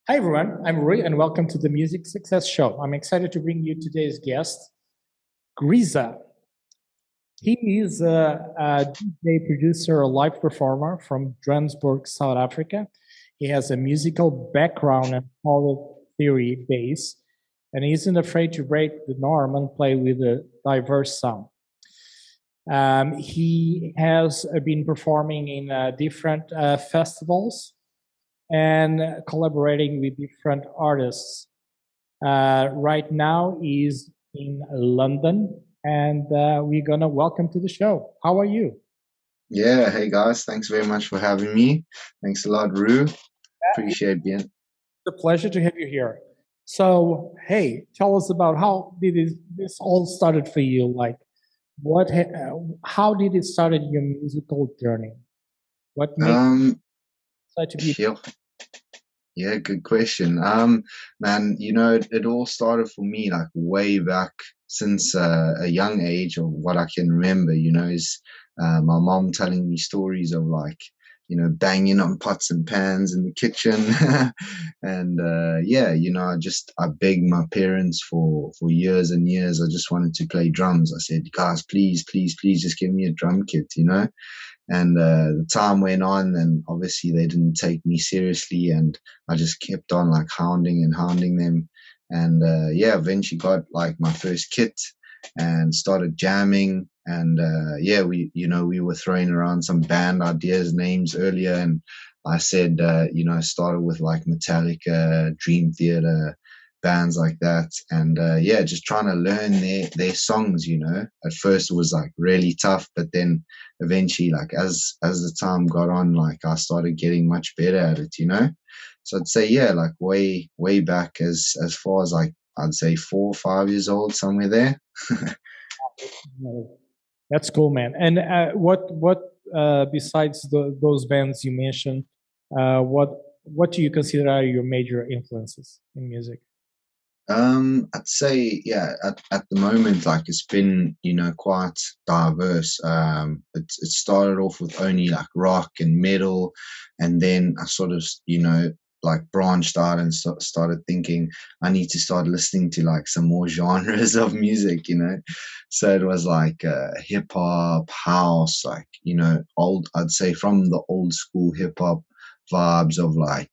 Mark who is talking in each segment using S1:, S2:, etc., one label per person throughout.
S1: Hi, everyone. I'm Rui, and welcome to the Music Success Show. I'm excited to bring you today's guest, Grizza. He is a DJ producer, a live performer from Johannesburg, South Africa. He has a musical background and solid theory base, and he isn't afraid to break the norm and play with a diverse sound. He has been performing in different festivals and collaborating with different artists. Right now is in London, and we're gonna welcome to the show. How are you?
S2: Yeah, hey guys, thanks very much for having me. Thanks a lot, Rue.
S1: It's
S2: Appreciate being.
S1: a pleasure to have you here. So, hey, tell us about how did this all started for you? Like, how did it started your musical journey? What made
S2: Um,
S1: you decide to be?
S2: yeah, yeah, good question. Man, it all started for me like way back since a young age of what I can remember. Is my mom telling me stories of like banging on pots and pans in the kitchen, and yeah, I begged my parents for years and years. I just wanted to play drums. I said, guys, please, please, please, just give me a drum kit. And the time went on, and obviously they didn't take me seriously, and I just kept on like hounding and hounding them. And yeah, eventually got like my first kit and started jamming. And yeah, we were throwing around some band ideas, names earlier, and I said, started with like Metallica, Dream Theater, bands like that, and yeah, just trying to learn their songs. At first it was like really tough, but then eventually, like as the time got on, like I started getting much better at it. So I'd say, yeah, like way back, as far as like I'd say 4 or 5 years old, somewhere there.
S1: That's cool, man. And what besides those bands you mentioned, what do you consider are your major influences in music?
S2: I'd say, yeah, at the moment, like it's been, quite diverse. It started off with only like rock and metal, and then I sort of, like branched out and started thinking I need to start listening to like some more genres of music. So it was like hip hop, house, like, old, I'd say from the old school hip hop vibes of like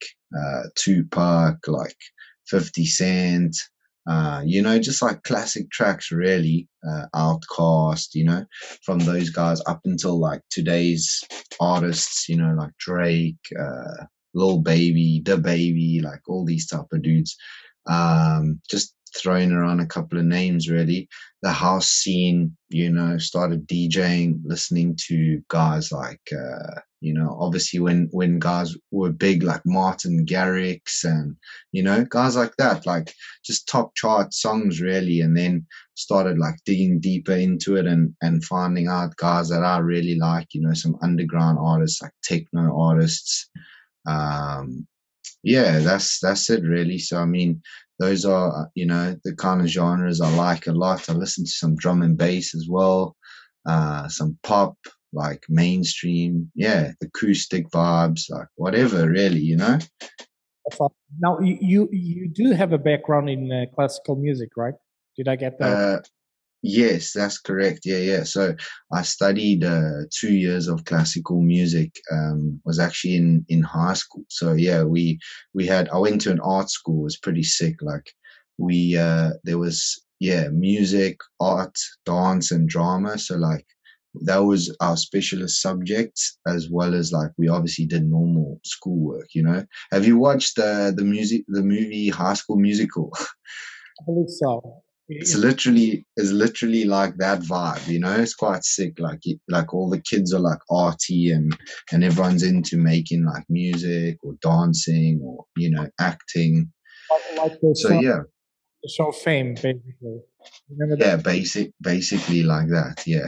S2: Tupac, like 50 Cent, just like classic tracks, really, Outcast, from those guys up until like today's artists, like Drake, Lil Baby, Da Baby, like all these type of dudes. Just throwing around a couple of names, really. The house scene, started DJing, listening to guys like, obviously when guys were big, like Martin Garrix and, guys like that, like just top chart songs, really. And then started like digging deeper into it and finding out guys that I really like, some underground artists, like techno artists. Um, yeah, that's it really. So I mean, those are the kind of genres I like a lot. I listen to some drum and bass as well, some pop, like mainstream, yeah, acoustic vibes, like whatever really.
S1: That's all. Now you do have a background in classical music, right? Did I get that?
S2: Uh, Yes, that's correct. Yeah, yeah. So I studied 2 years of classical music. Was actually in high school. So yeah, we had. I went to an art school. It was pretty sick. Like we there was, yeah, music, art, dance, and drama. So like that was our specialist subjects, as well as like we obviously did normal schoolwork. Have you watched the movie High School Musical?
S1: I believe so.
S2: It's literally like that vibe. It's quite sick. Like all the kids are like arty, and everyone's into making like music or dancing or acting.
S1: Like
S2: So yeah,
S1: the show Fame, basically. Remember
S2: yeah,
S1: that?
S2: basically like that. Yeah.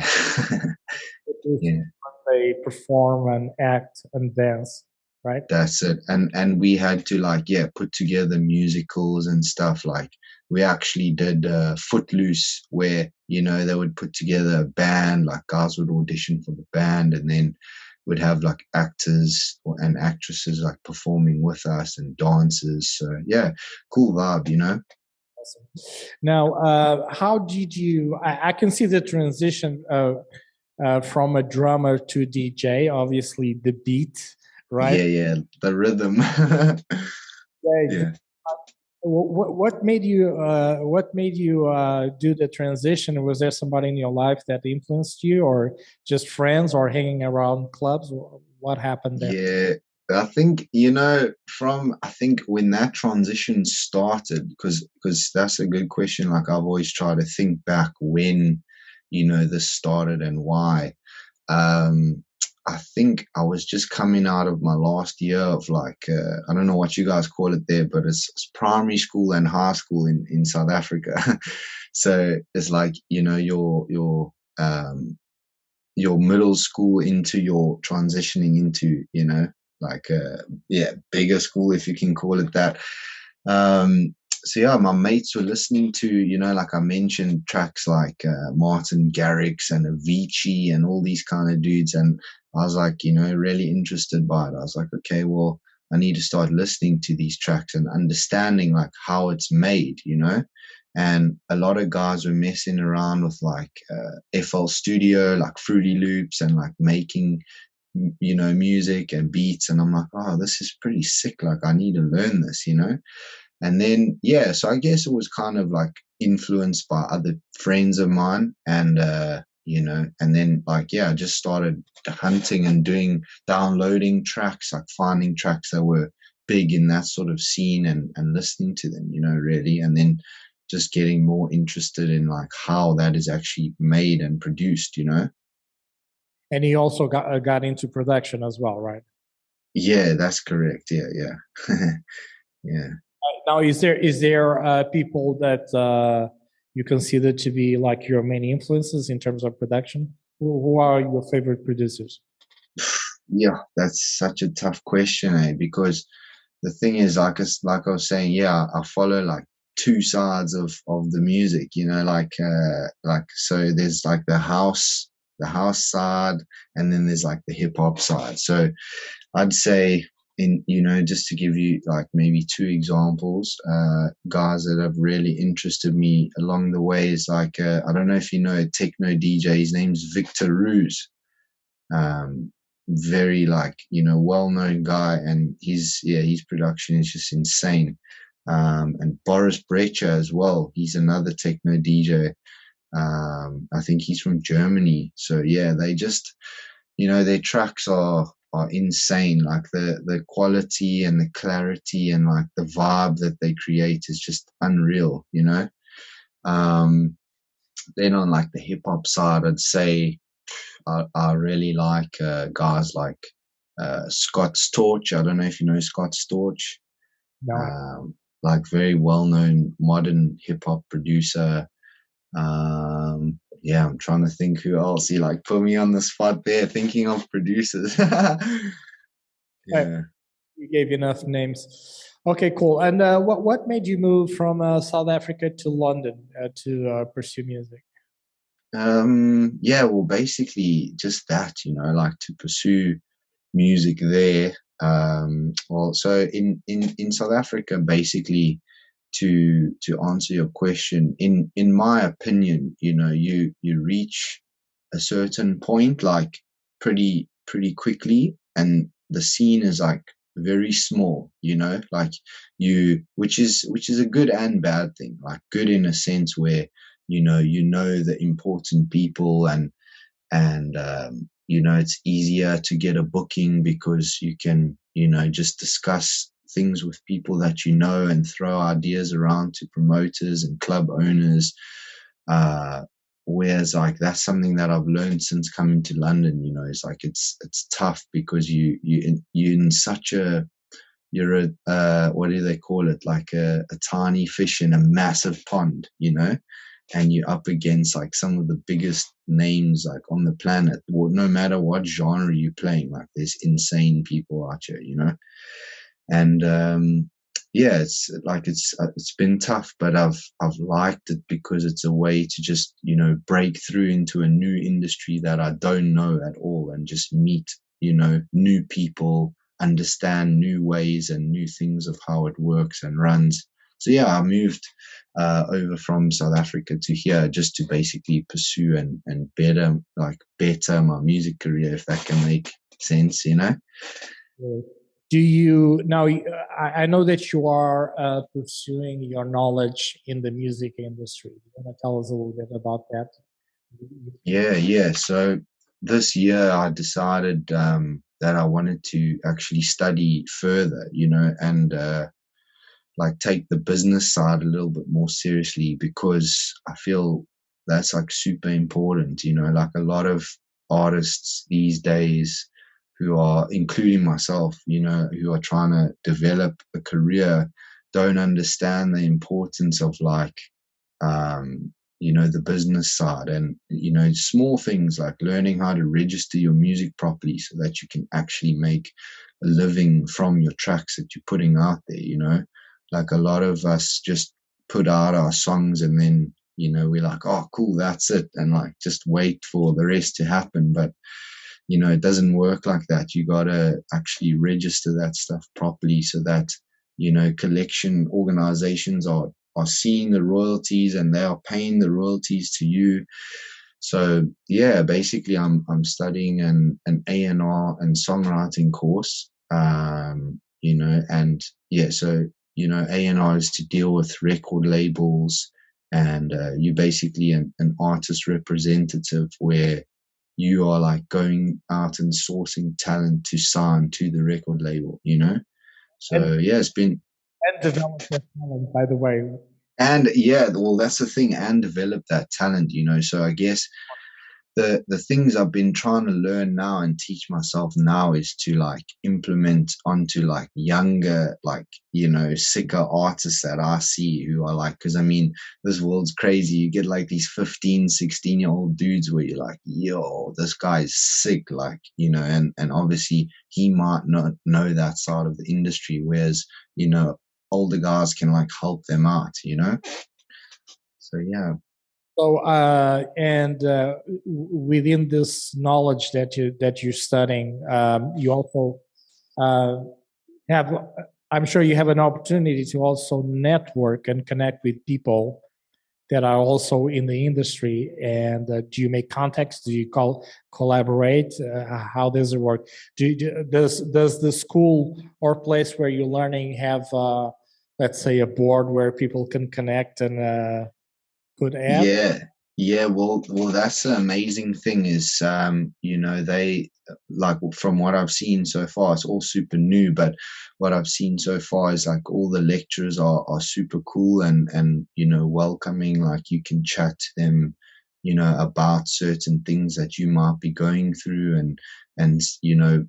S1: It is
S2: Yeah,
S1: when they perform and act and dance, right?
S2: that's it. And we had to like, yeah, put together musicals and stuff. Like we actually did Footloose, where they would put together a band, like guys would audition for the band, and then would have like actors and actresses like performing with us and dancers. So yeah, cool vibe, you know.
S1: Awesome. Now, how did you? I can see the transition from a drummer to DJ. Obviously, the beat, right?
S2: Yeah, yeah, the rhythm.
S1: Yeah.
S2: Yeah.
S1: What made you? What made you do the transition? Was there somebody in your life that influenced you, or just friends, or hanging around clubs? What happened there?
S2: Yeah, I think, from I think when that transition started, because that's a good question. Like I've always tried to think back when, this started and why. Um, I think I was just coming out of my last year of like I don't know what you guys call it there, but it's primary school and high school in South Africa. So it's like, your middle school into your transitioning into, like yeah, bigger school, if you can call it that. So yeah, my mates were listening to, like I mentioned, tracks like Martin Garrix and Avicii and all these kind of dudes, and I was like, really interested by it. I was like, okay, well, I need to start listening to these tracks and understanding like how it's made, and a lot of guys were messing around with like FL Studio, like Fruity Loops, and like making, music and beats. And I'm like, oh, this is pretty sick. Like, I need to learn this, And then, yeah, so I guess it was kind of like influenced by other friends of mine. And, and then like, yeah, I just started hunting and downloading tracks, like finding tracks that were big in that sort of scene and listening to them, really. And then just getting more interested in like how that is actually made and produced,
S1: And he also got into production as well, right?
S2: Yeah, that's correct. Yeah, yeah. Yeah.
S1: Now, is there people that you consider to be like your main influences in terms of production? Who are your favorite producers?
S2: Yeah, that's such a tough question, because the thing is, like I was saying, yeah, I follow like two sides of the music, like so there's like the house side, and then there's like the hip hop side. So I'd say, just to give you like maybe two examples, guys that have really interested me along the way is like, I don't know if you know a techno DJ. His name's Victor Ruse. Very like, well-known guy, and his production is just insane. And Boris Brecher as well. He's another techno DJ. I think he's from Germany. So yeah, they just, their tracks are insane. Like the quality and the clarity and like the vibe that they create is just unreal. Um, then on like the hip hop side, I'd say I really like guys like Scott Storch. I don't know if you know Scott Storch.
S1: No.
S2: Like very well known modern hip hop producer. Yeah, I'm trying to think who else. You like put me on the spot there, thinking of producers.
S1: I,
S2: Yeah.
S1: you gave enough names. Okay, cool. And what made you move from South Africa to London to pursue music?
S2: Yeah, well, basically just that, like to pursue music there. Well, so in South Africa, basically, to answer your question, in my opinion, you reach a certain point like pretty quickly, and the scene is like very small, like which is a good and bad thing. Like good in a sense where you know the important people, and it's easier to get a booking because you can just discuss things with people that and throw ideas around to promoters and club owners. uh Whereas like that's something that I've learned since coming to London. It's like it's tough because you're in such a you're a what do they call it, like a tiny fish in a massive pond, and you're up against like some of the biggest names like on the planet. Well, no matter what genre you're playing, like there's insane people out here, and yeah, it's like it's been tough, but I've liked it because it's a way to just break through into a new industry that I don't know at all and just meet new people, understand new ways and new things of how it works and runs. So yeah, I moved over from South Africa to here just to basically pursue and better my music career, if that can make sense,
S1: Do you now? I know that you are pursuing your knowledge in the music industry. You want to tell us a little bit about that?
S2: Yeah. So this year I decided that I wanted to actually study further, and like take the business side a little bit more seriously, because I feel that's like super important, like a lot of artists these days who are, including myself, who are trying to develop a career, don't understand the importance of like the business side, and small things like learning how to register your music properly so that you can actually make a living from your tracks that you're putting out there. Like a lot of us just put out our songs and then we're like, oh cool, that's it, and like just wait for the rest to happen. But it doesn't work like that. You got to actually register that stuff properly so that collection organizations are seeing the royalties and they are paying the royalties to you. So yeah, basically I'm studying an A&R and songwriting course. And yeah, so A&R is to deal with record labels, and you're basically an artist representative, where you are like going out and sourcing talent to sign to the record label.
S1: And,
S2: So yeah, it's been,
S1: and develop that talent, by the way.
S2: and yeah, well, that's the thing, and develop that talent. So I guess the things I've been trying to learn now and teach myself now is to like implement onto like younger, like, sicker artists that I see who are like, because I mean, this world's crazy. You get like these 15, 16-year-old dudes where you're like, yo, this guy's sick, like, and obviously he might not know that side of the industry, whereas, older guys can like help them out. So yeah.
S1: So, and within this knowledge that you're studying, you also uh, have. I'm sure you have an opportunity to also network and connect with people that are also in the industry. And do you make contacts? Do you collaborate? How does it work? Does the school or place where you're learning have, let's say, a board where people can connect and could add?
S2: Yeah, yeah. Well, that's the amazing thing is, they like from what I've seen so far, it's all super new. But what I've seen so far is like all the lecturers are super cool and welcoming. Like you can chat to them, about certain things that you might be going through, and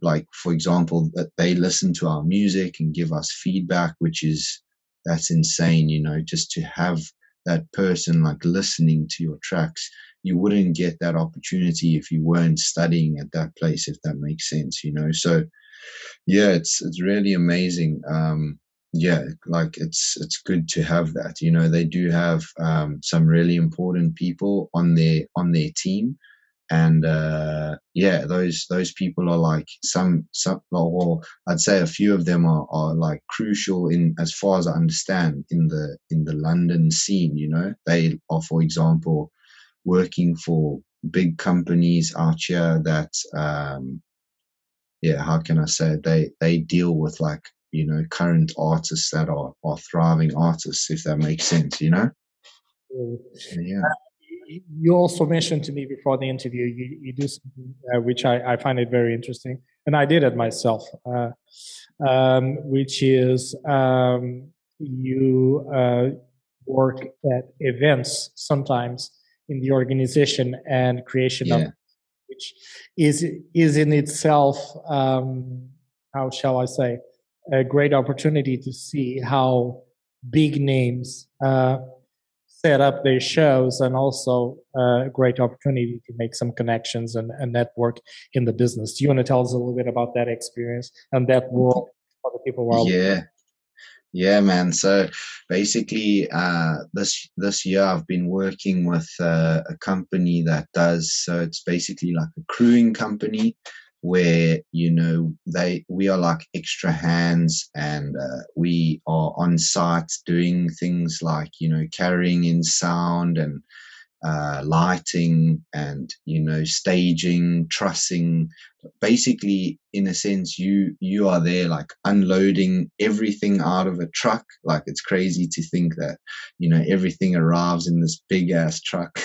S2: like for example, that they listen to our music and give us feedback, which is that's insane. Just to have that person like listening to your tracks. You wouldn't get that opportunity if you weren't studying at that place, if that makes sense. So yeah, it's really amazing. Yeah, like it's good to have that. They do have some really important people on their team, and yeah, those people are like some, or I'd say a few of them are like crucial, in as far as I understand, in the London scene. They are, for example, working for big companies out here that yeah, how can I say it? They deal with like current artists that are thriving artists, if that makes sense. Yeah.
S1: You also mentioned to me before the interview, you do something which I find it very interesting, and I did it myself, which is you work at events sometimes in the organization and creation of,
S2: Yeah.
S1: which is in itself, how shall I say, a great opportunity to see how big names set up their shows, and also a great opportunity to make some connections and network in the business. Do you want to tell us a little bit about that experience and that world for the people who are?
S2: Yeah. Yeah, man. So basically, this year I've been working with a company that does. So it's basically like a crewing company. where we are like extra hands, and we are on site doing things like carrying in sound and lighting, and staging, trussing. Basically, in a sense, you are there like unloading everything out of a truck. Like, it's crazy to think that everything arrives in this big ass truck.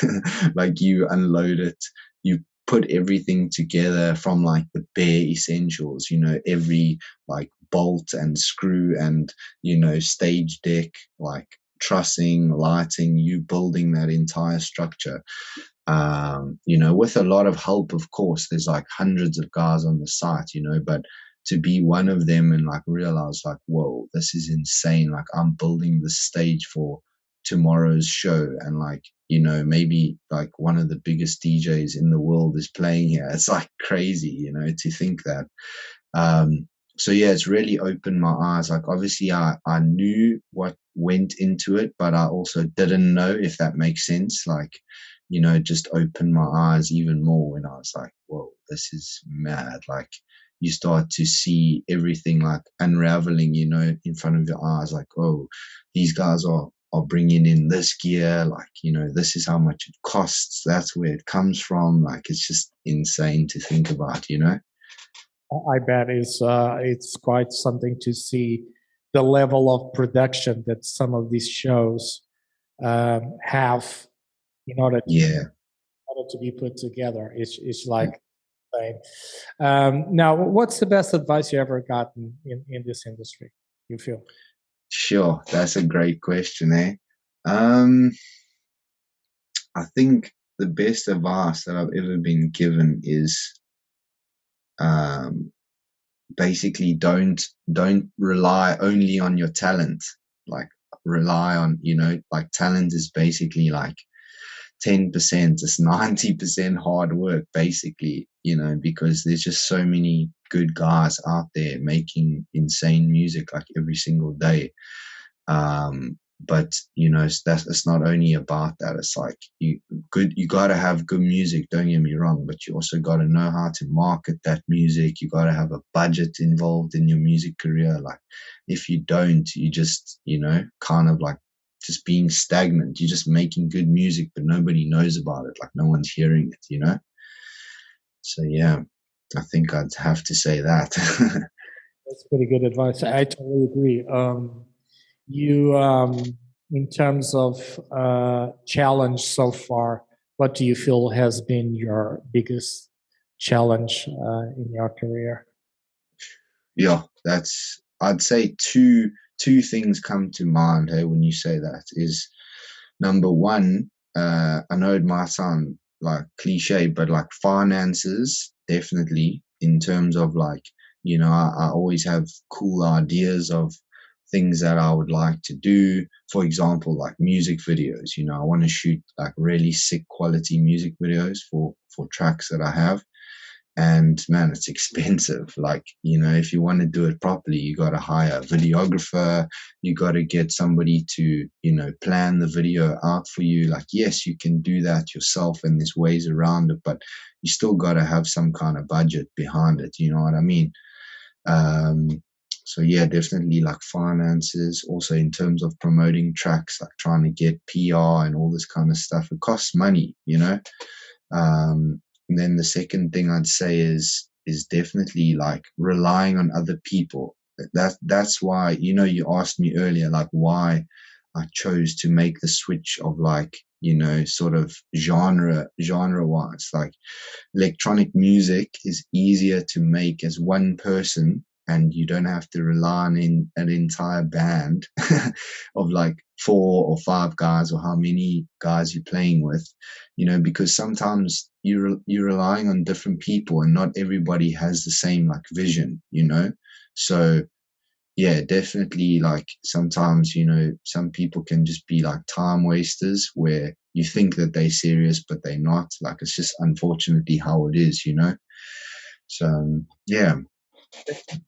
S2: Like, you unload it, you put everything together from like the bare essentials, every like bolt and screw and stage deck, like trussing, lighting, you building that entire structure. With a lot of help, of course. There's like hundreds of guys on the site, but to be one of them and like realize like, whoa, this is insane. Like, I'm building this stage for tomorrow's show, and like, maybe like one of the biggest DJs in the world is playing here. It's like crazy, to think that. So yeah, it's really opened my eyes. Like, obviously I knew what went into it, but I also didn't know, if that makes sense. Like, just opened my eyes even more when I was like, whoa, this is mad. Like, you start to see everything like unraveling, in front of your eyes. Like, oh, these guys are bringing in this gear. Like, this is how much it costs. That's where it comes from. Like, it's just insane to think about.
S1: I bet it's quite something to see the level of production that some of these shows have in order to
S2: Yeah.
S1: be put together. It's like insane. Now, what's the best advice you ever gotten in this industry, you feel?
S2: Sure, that's a great question, eh? Um, I think the best advice that I've ever been given is um, basically don't rely only on your talent. Like, rely on, like, talent is basically like 10%, it's 90% hard work, basically, because there's just so many good guys out there making insane music like every single day. But it's not only about that. It's like, you got to have good music, don't get me wrong, but you also got to know how to market that music. You got to have a budget involved in your music career. Like, if you don't, you just kind of like just being stagnant. You're just making good music, but nobody knows about it. Like, no one's hearing it. So yeah, I think I'd have to say that.
S1: That's pretty good advice. I totally agree. You, in terms of challenge so far, what do you feel has been your biggest challenge in your career?
S2: Yeah, I'd say two things come to mind, hey, when you say that. Is number one, I know it might sound like cliche, but like finances, definitely, in terms of like, I always have cool ideas of things that I would like to do. For example, like music videos. I want to shoot like really sick quality music videos for tracks that I have. And man, it's expensive. Like, if you want to do it properly, you got to hire a videographer. You got to get somebody to plan the video out for you. Like, yes, you can do that yourself, and there's ways around it, but you still got to have some kind of budget behind it. You know what I mean? um so yeah, definitely like finances. Also, in terms of promoting tracks, like trying to get PR and all this kind of stuff, it costs money. And then the second thing I'd say is definitely like relying on other people. That's why, you asked me earlier, like, why I chose to make the switch of like, sort of genre wise. Like, electronic music is easier to make as one person, and you don't have to rely on an entire band of like 4 or 5 guys, or how many guys you're playing with, because sometimes you're relying on different people, and not everybody has the same like vision. So yeah, definitely, like, sometimes, some people can just be like time wasters, where you think that they're serious, but they're not. Like, it's just unfortunately how it is. So yeah.
S1: It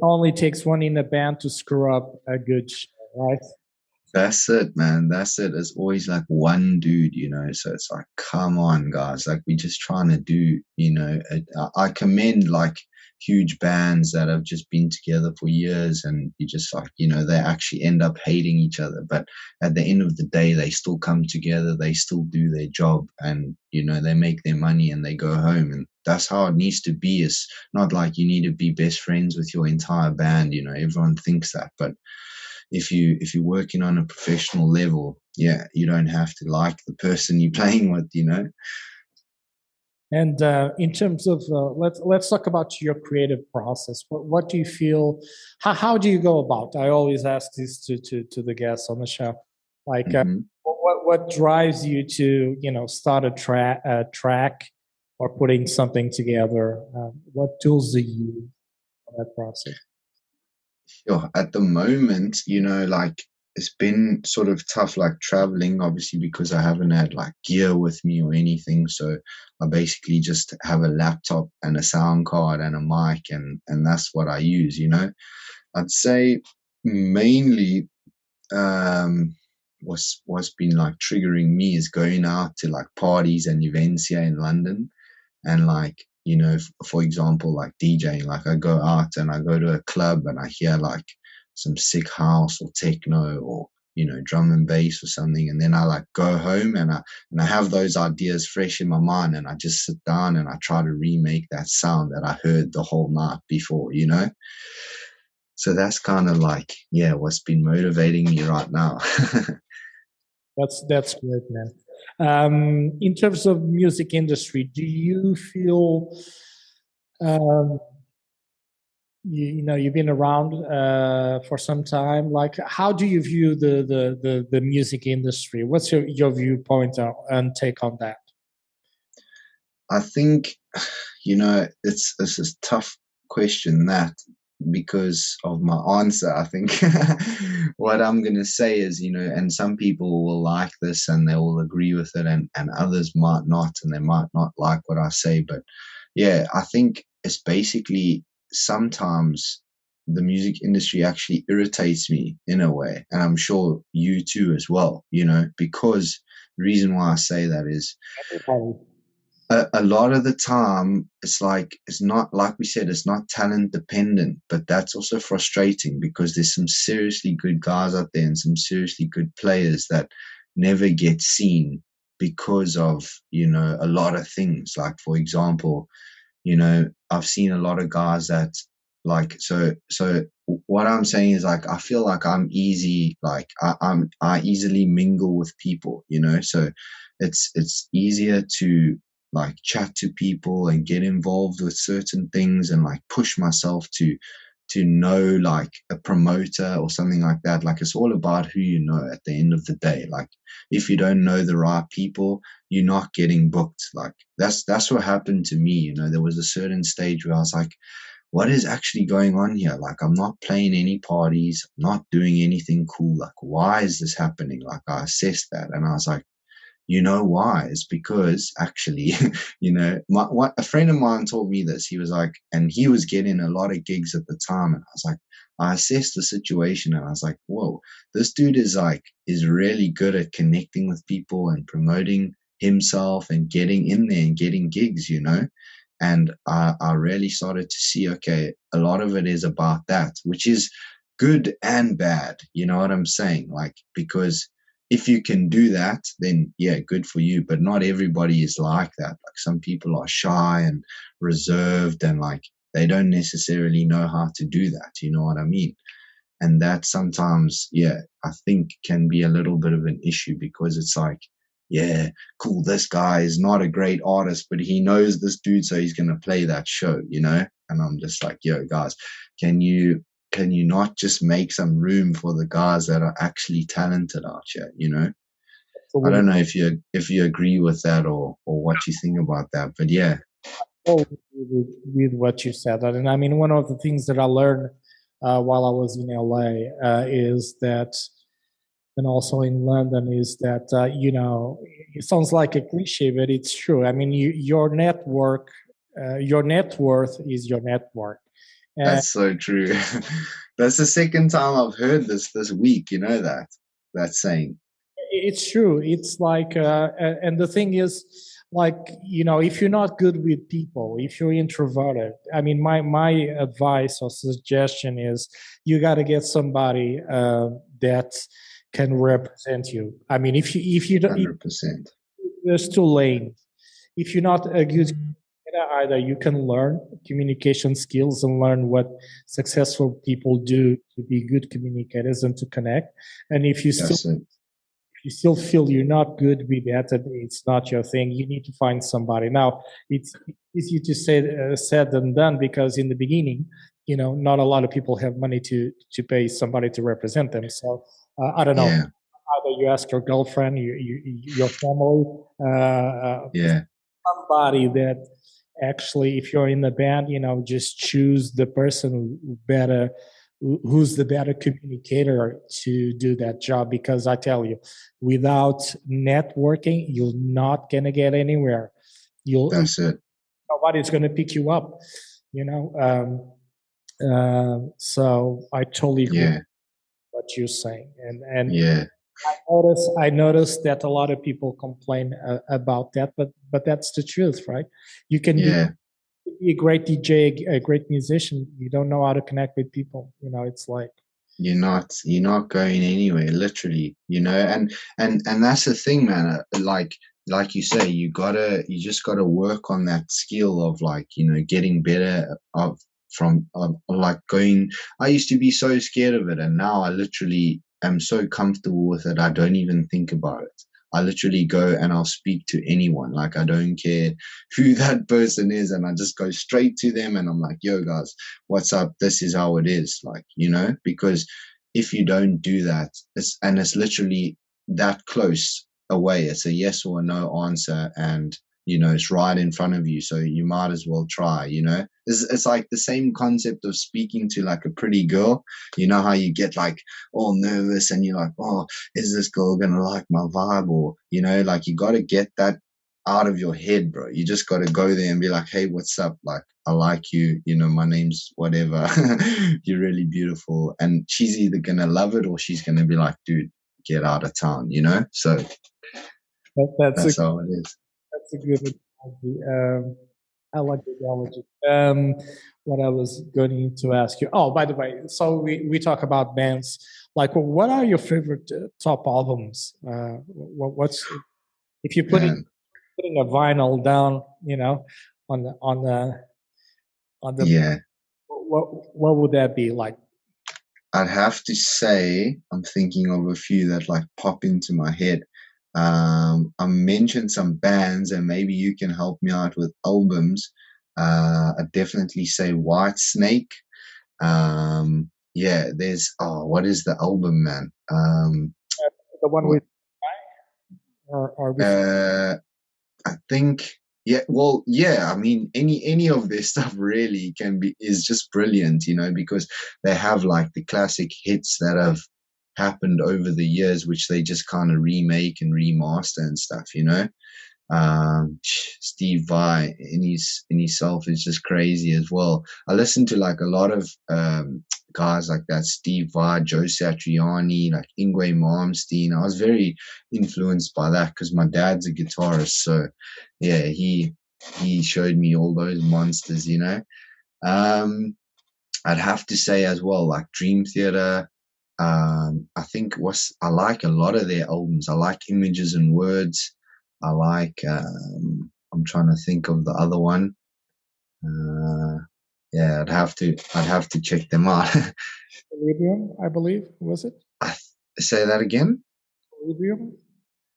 S1: only takes one in the band to screw up a good show, right?
S2: That's it, man. That's it. It's always like one dude, So it's like, come on, guys. Like, we're just trying to do, I commend like huge bands that have just been together for years and you just like, they actually end up hating each other. But at the end of the day, they still come together. They still do their job and, they make their money and they go home. And that's how it needs to be. It's not like you need to be best friends with your entire band. Everyone thinks that. But if you're working on a professional level, yeah, you don't have to like the person you're playing with.
S1: And in terms of let's talk about your creative process. What do you feel? How do you go about? I always ask this to the guests on the show. Like,
S2: Hmm.
S1: what drives you to start a track or putting something together? What tools do you use for that process?
S2: Sure. At the moment, like it's been sort of tough, like traveling, obviously, because I haven't had like gear with me or anything. So I basically just have a laptop and a sound card and a mic, and that's what I use. I'd say mainly what's been like triggering me is going out to like parties and events here in London and like for example like DJing, like I go out and I go to a club and I hear like some sick house or techno or drum and bass or something, and then I like go home and I have those ideas fresh in my mind and I just sit down and I try to remake that sound that I heard the whole night before. So that's kind of like, yeah, what's been motivating me right now.
S1: That's great, man. In terms of music industry, do you feel um, you've been around for some time? Like, how do you view the music industry? What's your viewpoint and take on that?
S2: I think, it's a tough question that because of my answer. I think what I'm going to say is, and some people will like this and they will agree with it, and others might not, and they might not like what I say. But yeah, I think it's basically sometimes the music industry actually irritates me in a way. And I'm sure you too as well, because the reason why I say that is
S1: Everybody.
S2: a lot of the time it's like it's not like we said, it's not talent dependent, but that's also frustrating because there's some seriously good guys out there and some seriously good players that never get seen because of a lot of things. Like for example, I've seen a lot of guys that like so what I'm saying is like I feel like I'm easy, like I easily mingle with people. So it's easier to like chat to people and get involved with certain things and like push myself to know like a promoter or something like that. Like it's all about who you know at the end of the day. Like if you don't know the right people, you're not getting booked. Like that's what happened to me. There was a certain stage where I was like, what is actually going on here? Like I'm not playing any parties, I'm not doing anything cool. Like why is this happening? Like I assessed that and I was like, you know why? It's because actually, what a friend of mine told me this. He was like, and he was getting a lot of gigs at the time, and I was like, I assessed the situation, and I was like, whoa, this dude is really good at connecting with people and promoting himself and getting in there and getting gigs. And I really started to see, okay, a lot of it is about that, which is good and bad. You know what I'm saying? Like, because if you can do that, then yeah, good for you. But not everybody is like that. Like some people are shy and reserved and like they don't necessarily know how to do that. You know what I mean? And that sometimes, yeah, I think can be a little bit of an issue because it's like, yeah, cool, this guy is not a great artist, but he knows this dude, so he's gonna play that show. And I'm just like, yo, guys, can you not just make some room for the guys that are actually talented out here? I don't know if you agree with that or what you think about that, but yeah.
S1: Totally with what you said. And I mean, one of the things that I learned while I was in LA is that, and also in London, is that, it sounds like a cliche, but it's true. I mean, your net worth is your network. And
S2: That's so true. That's the second time I've heard this week, you know that. that saying.
S1: It's true. It's like, and the thing is, like, if you're not good with people, if you're introverted, I mean, my advice or suggestion is you got to get somebody that can represent you. I mean, if you don't, if
S2: 100%.
S1: there's two lanes. If you're not a good communicator, either you can learn communication skills and learn what successful people do to be good communicators and to connect. And
S2: That's it.
S1: if you still feel you're not good with that and it's not your thing, you need to find somebody. Now, it's easy to say said than done, because in the beginning, not a lot of people have money to pay somebody to represent them. So I don't know.
S2: Yeah.
S1: Either you ask your girlfriend, your family,
S2: Yeah.
S1: somebody that actually, if you're in the band, just choose the person who's the better communicator to do that job. Because I tell you, without networking, you're not gonna get anywhere. You'll
S2: That's it.
S1: Nobody's gonna pick you up. You know. So I totally agree with
S2: Yeah.
S1: what you're saying, and
S2: Yeah.
S1: I noticed that a lot of people complain about that, but that's the truth, right? You can
S2: Yeah.
S1: be a great DJ, a great musician. You don't know how to connect with people. It's like,
S2: You're not going anywhere, literally, and that's the thing, man. Like you say, you just gotta work on that skill of, like, getting better of like going. I used to be so scared of it, and now I literally am so comfortable with it, I don't even think about it. I literally go and I'll speak to anyone. Like, I don't care who that person is, and I just go straight to them and I'm like, yo guys, what's up? This is how it is, like, because if you don't do that, it's literally that close away. It's a yes or a no answer, and it's right in front of you, so you might as well try. It's like the same concept of speaking to, like, a pretty girl. You know how you get, like, all nervous and you're like, oh, is this girl gonna like my vibe? Or, like, you got to get that out of your head, bro. You just got to go there and be like, hey, what's up? Like, I like you, my name's whatever. You're really beautiful. And she's either gonna love it or she's gonna be like, dude, get out of town. So
S1: that's a
S2: that's how it is.
S1: that's a good analogy. I like the analogy. What I was going to ask you. Oh, by the way, so we talk about bands. Like, what are your favorite top albums? What's if you're
S2: Man.
S1: putting a vinyl down, on the
S2: Yeah.
S1: what would that be like?
S2: I'd have to say I'm thinking of a few that, like, pop into my head. I mentioned some bands, and maybe you can help me out with albums. I'd definitely say White Snake. Yeah, what is the album, man?
S1: The one
S2: What?
S1: with or before?
S2: Uh, I think, yeah, well, yeah, I mean, any of their stuff really is just brilliant, because they have, like, the classic hits that have happened over the years, which they just kind of remake and remaster and stuff. Steve Vai in himself is just crazy as well. I listen to, like, a lot of guys like that: Steve Vai, Joe Satriani, like Ingwe Malmsteen. I was very influenced by that because my dad's a guitarist, so yeah, he showed me all those monsters. I'd have to say as well, like Dream Theater. I like a lot of their albums. I like Images and Words. I like. I'm trying to think of the other one. Yeah, I'd have to check them out.
S1: Equilibrium, I believe, was it?
S2: Say that again.
S1: Equilibrium.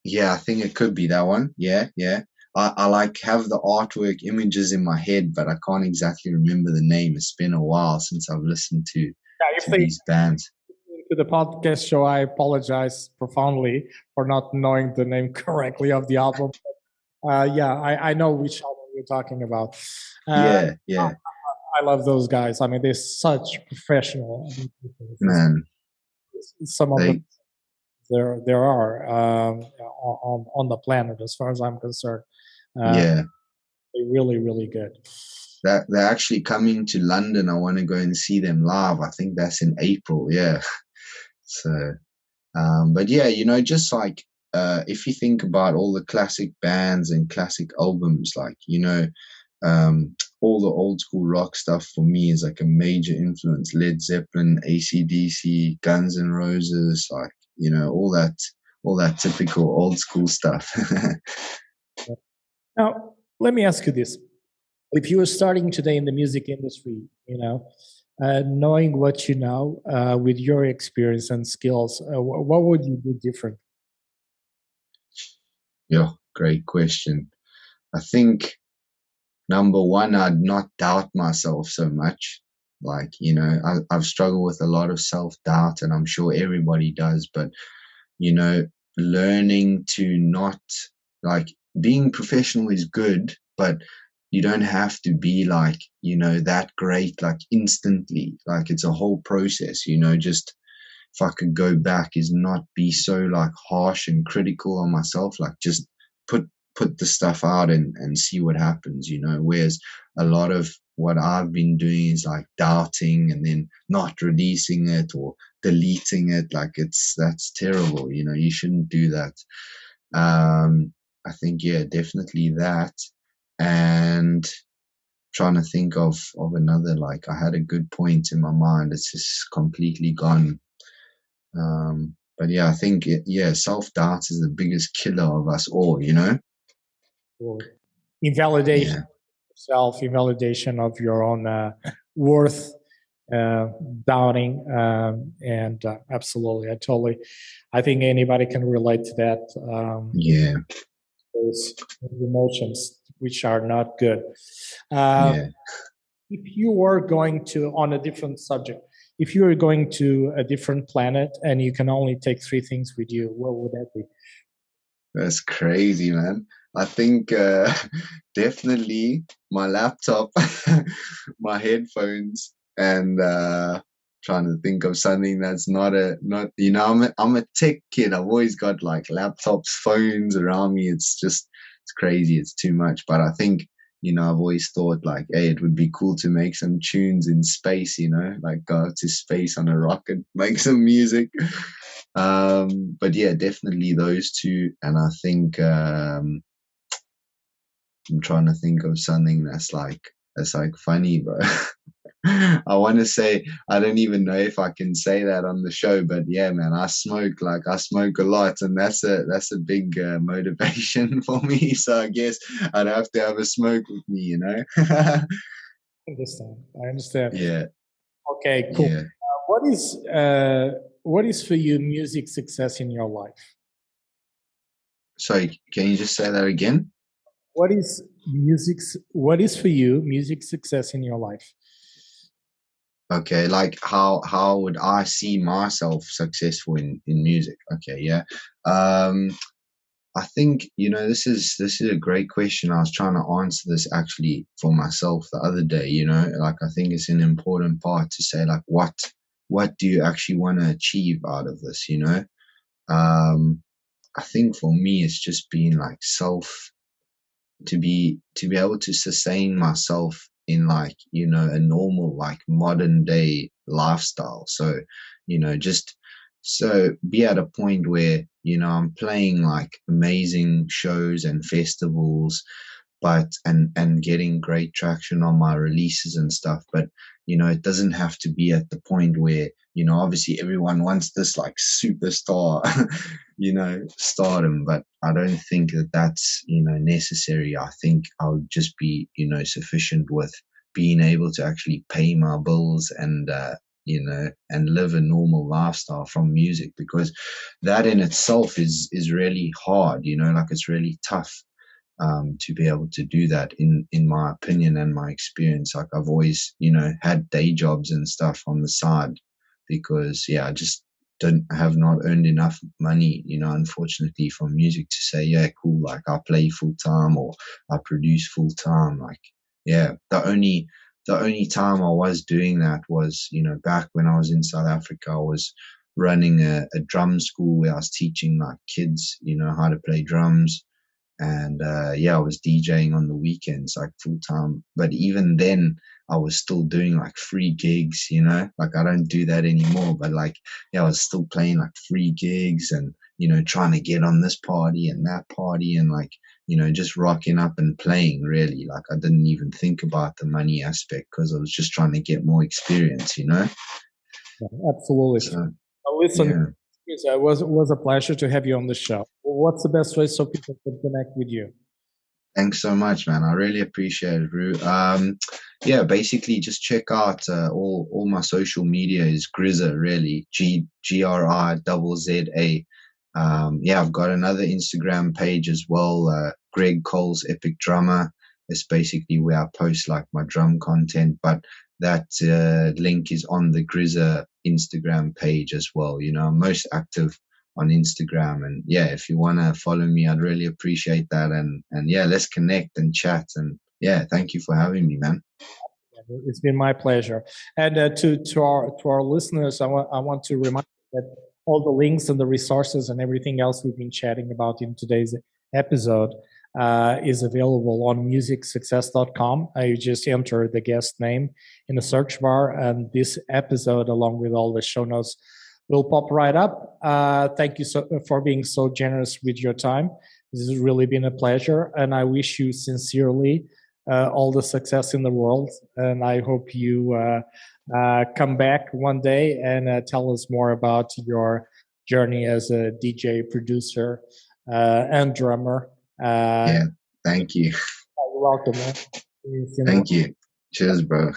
S2: Yeah, I think it could be that one. Yeah, yeah. I like have the artwork images in my head, but I can't exactly remember the name. It's been a while since I've listened to
S1: Yeah, if
S2: to
S1: they
S2: these bands.
S1: to the podcast show, I apologize profoundly for not knowing the name correctly of the album. Yeah, I know which album you're talking about. Uh,
S2: Yeah, yeah,
S1: I love those guys. I mean, they're such professional musicians.
S2: man.
S1: Some of them
S2: They
S1: there are on the planet, as far as I'm concerned. Uh,
S2: yeah.
S1: they're really, really good.
S2: They're actually coming to London. I want to go and see them live. I think that's in April. Yeah. So But yeah, just like if you think about all the classic bands and classic albums, like all the old school rock stuff for me is like a major influence. Led Zeppelin, AC/DC, Guns N' Roses, like all that typical old school stuff.
S1: Now, let me ask you this. If you were starting today in the music industry, knowing what you know with your experience and skills, what would you do different?
S2: Yeah, great question. I think number one, I'd not doubt myself so much. Like, I've struggled with a lot of self doubt, and I'm sure everybody does, but, you know, learning to not, like, being professional is good, but you don't have to be like, that great, like, instantly. Like, it's a whole process, just if I could go back, is not be so like harsh and critical on myself. Like, just put put the stuff out and see what happens. Whereas a lot of what I've been doing is like doubting and then not releasing it or deleting it. Like, that's terrible. You shouldn't do that. I think, yeah, definitely that. And trying to think of another, like, I had a good point in my mind. It's just completely gone. But yeah, I think yeah, self doubt is the biggest killer of us all.
S1: Or invalidation
S2: Yeah,
S1: of self, invalidation of your own worth, uh, doubting, and absolutely, I think anybody can relate to that.
S2: yeah,
S1: Those emotions which are not good. Uh,
S2: yeah.
S1: if you were going to on a different subject, if you were going to a different planet and you can only take three things with you, what would that be?
S2: That's crazy, man. I think definitely my laptop, my headphones, and trying to think of something that's not. I'm a tech kid. I've always got like laptops, phones around me. It's crazy. It's too much. But I think I've always thought like, hey, it would be cool to make some tunes in space. Like go to space on a rocket, make some music. But yeah, definitely those two. And I think I'm trying to think of something that's like funny, bro. I want to say I don't even know if I can say that on the show, but yeah, man, I smoke a lot, and that's a big motivation for me. So I guess I'd have to have a smoke with me.
S1: I understand. I understand.
S2: Yeah,
S1: Okay, cool.
S2: yeah.
S1: What is for you music success in your life?
S2: Sorry, can you just say that again?
S1: What is for you music success in your life?
S2: Okay, like how would I see myself successful in music? Okay, yeah. Um, I think this is a great question. I was trying to answer this actually for myself the other day. Like, I think it's an important part to say, like, what do you actually want to achieve out of this? Um, I think for me, it's just being like to be able to sustain myself in, like, a normal, like, modern day lifestyle. So just so be at a point where I'm playing like amazing shows and festivals, but and getting great traction on my releases and stuff. But it doesn't have to be at the point where obviously everyone wants this like superstar stardom, but I don't think that that's necessary. I think I'll just be sufficient with being able to actually pay my bills and live a normal lifestyle from music, because that in itself is really hard. Like, it's really tough to be able to do that, in my opinion and my experience. Like, I've always had day jobs and stuff on the side, because yeah, I just don't have not earned enough money, unfortunately, from music to say, yeah, cool, like, I play full time or I produce full time. Like, yeah, the only time I was doing that was back when I was in South Africa. I was running a drum school where I was teaching like kids how to play drums. and yeah, I was DJing on the weekends like full time. But even then, I was still doing like free gigs, you know. Like I don't do that anymore, but like yeah, I was still playing like free gigs and trying to get on this party and that party and like just rocking up and playing really. Like I didn't even think about the money aspect because I was just trying to get more experience, you know.
S1: Yeah, absolutely.
S2: So
S1: Listen,
S2: yeah.
S1: it was a pleasure to have you on the show. What's the best way so people can connect with you?
S2: Thanks so much, man. I really appreciate it, Ru. Yeah, basically, just check out all my social media is Grizza, really. Grizza. Yeah, I've got another Instagram page as well. Greg Cole's Epic Drummer. It's basically where I post like my drum content, but that link is on the Grizza Instagram page as well. I'm most active on Instagram. And yeah, if you want to follow me, I'd really appreciate that. And yeah, let's connect and chat. And yeah, thank you for having me, man.
S1: It's been my pleasure. And to our listeners, I want to remind you that all the links and the resources and everything else we've been chatting about in today's episode is available on musicsuccess.com. You just enter the guest name in the search bar, and this episode, along with all the show notes, will pop right up. Thank you for being so generous with your time. This has really been a pleasure, and I wish you sincerely all the success in the world. And I hope you come back one day and tell us more about your journey as a DJ, producer, and drummer.
S2: Yeah, thank you.
S1: You're welcome, man.
S2: Thank you. Cheers, bro.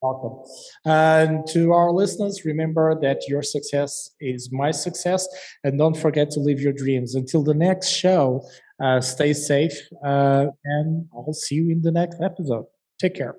S1: Welcome. And to our listeners, remember that your success is my success. And don't forget to live your dreams. Until the next show, stay safe. And I'll see you in the next episode. Take care.